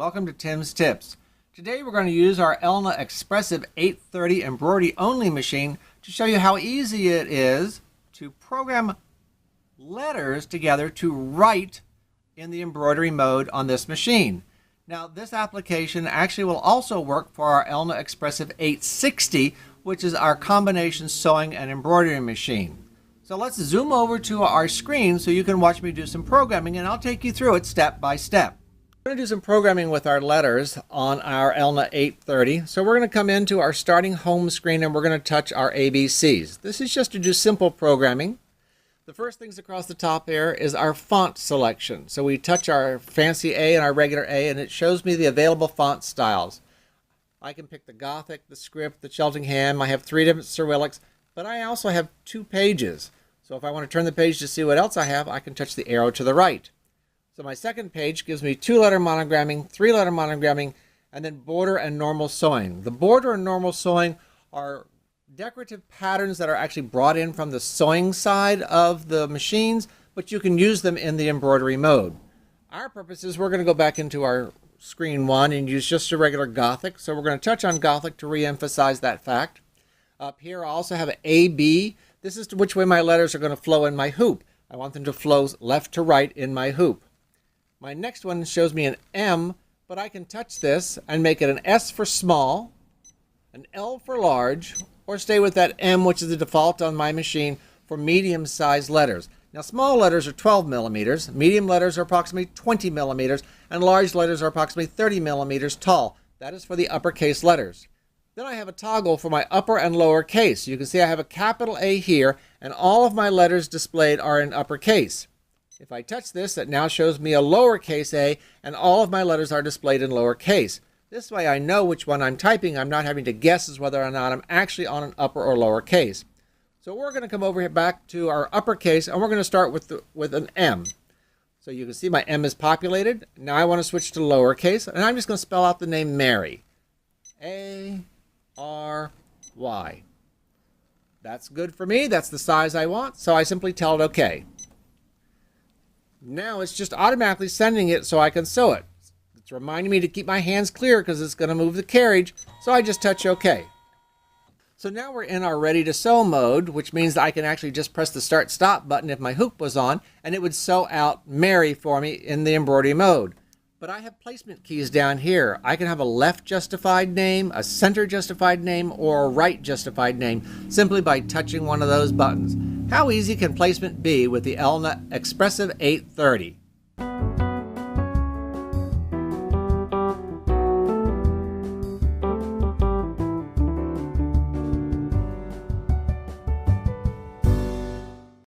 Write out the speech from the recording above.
welcome to Tim's Tips. Today we're going to use our Elna Expressive 830 embroidery only machine to show you how easy it is to program letters together to write in the embroidery mode on this machine. Now this application actually will also work for our Elna Expressive 860, which is our combination sewing and embroidery machine. So let's zoom over to our screen so you can watch me do some programming, and I'll take you through it step by step. We're going to do some programming with our letters on our Elna 830. So we're going to come into our starting home screen and we're going to touch our ABCs. This is just to do simple programming. The first things across the top here is our font selection. So we touch our fancy A and our regular A, and it shows me the available font styles. I can pick the Gothic, the Script, the Cheltenham. I have 3 different Cyrillics, but I also have 2 pages. So if I want to turn the page to see what else I have, I can touch the arrow to the right. So my second page gives me 2-letter monogramming, 3-letter monogramming, and then border and normal sewing. The border and normal sewing are decorative patterns that are actually brought in from the sewing side of the machines, but you can use them in the embroidery mode. Our purpose is we're going to go back into our screen 1 and use just a regular Gothic. So we're going to touch on Gothic to re-emphasize that fact. Up here I also have an AB. This is which way my letters are going to flow in my hoop. I want them to flow left to right in my hoop. My next one shows me an M, but I can touch this and make it an S for small, an L for large, or stay with that M, which is the default on my machine for medium-sized letters. Now, small letters are 12 millimeters, medium letters are approximately 20 millimeters, and large letters are approximately 30 millimeters tall. That is for the uppercase letters. Then I have a toggle for my upper and lower case. You can see I have a capital A here, and all of my letters displayed are in uppercase. If I touch this, it now shows me a lowercase a, and all of my letters are displayed in lowercase. This way I know which one I'm typing. I'm not having to guess as whether or not I'm actually on an upper or lower case. So we're going to come over here back to our uppercase, and we're going to start with an M. So you can see my M is populated. Now I want to switch to lowercase, and I'm just going to spell out the name Mary. A-R-Y. That's good for me. That's the size I want, so I simply tell it OK. Now it's just automatically sending it so I can sew it. It's reminding me to keep my hands clear because it's going to move the carriage, so I just touch OK. So now we're in our ready to sew mode, which means that I can actually just press the start stop button if my hoop was on, and it would sew out Mary for me in the embroidery mode. But I have placement keys down here. I can have a left justified name, a center justified name, or a right justified name simply by touching one of those buttons. How easy can placement be with the Elna Expressive 830?